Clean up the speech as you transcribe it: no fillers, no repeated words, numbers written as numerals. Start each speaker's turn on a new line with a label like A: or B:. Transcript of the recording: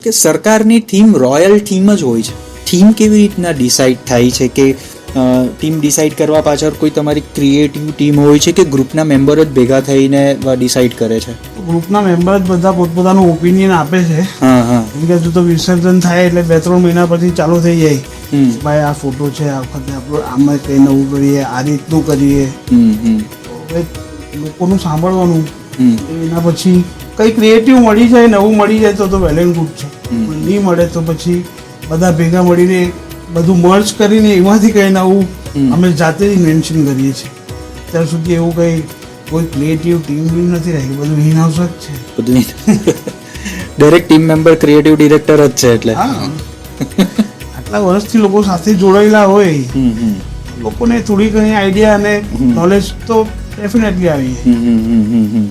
A: કે સરકારની theme royal theme જ હોય છે. થીમ કેવી રીતના ડિસાઇડ થાય છે કે ટીમ ડિસાઇડ કરવા પાછળ કોઈ તમારી ક્રિએટિવ ટીમ હોય છે કે ગ્રુપના મેમ્બર જ ભેગા થઈને ડિસાઇડ કરે છે?
B: ગ્રુપના મેમ્બર જ બધા પોતપોતાનું ઓપિનિયન આપે છે.
A: હા હા.
B: કેમ કે હજુ તો વિસર્જન થાય એટલે 2-3 મહિના પછી ચાલુ થઈ જાય, ભાઈ આ ફોટો છે, આ વખતે આપણે આમાં કંઈ નવું કરીએ, આ રીતનું કરીએ. તો હવે લોકોનું સાંભળવાનું, એના પછી કંઈ ક્રિએટિવ મળી જાય, નવું મળી જાય તો વેલ એન્ડ ગુડ છે. નહીં મળે તો પછી બધા ભેગા મળીને બધું મર્જ કરીને એમાંથી કંઈ નવું અમે જાતે જ ઇન્વેન્શન કરીએ છીએ. અત્યાર સુધી એવું કંઈ કોઈ ક્રિએટિવ ટીમ બી નથી રહી, બધું ઇન હાઉસ જ છે.
A: બધું દરેક ટીમ મેમ્બર ક્રિએટિવ ડિરેક્ટર જ છે. એટલે
B: હા, આટલા વર્ષથી લોકો સાથે જોડાયેલા હોય, લોકોને થોડી ઘણી આઈડિયા અને નોલેજ તો ડેફિનેટલી આવી જાય.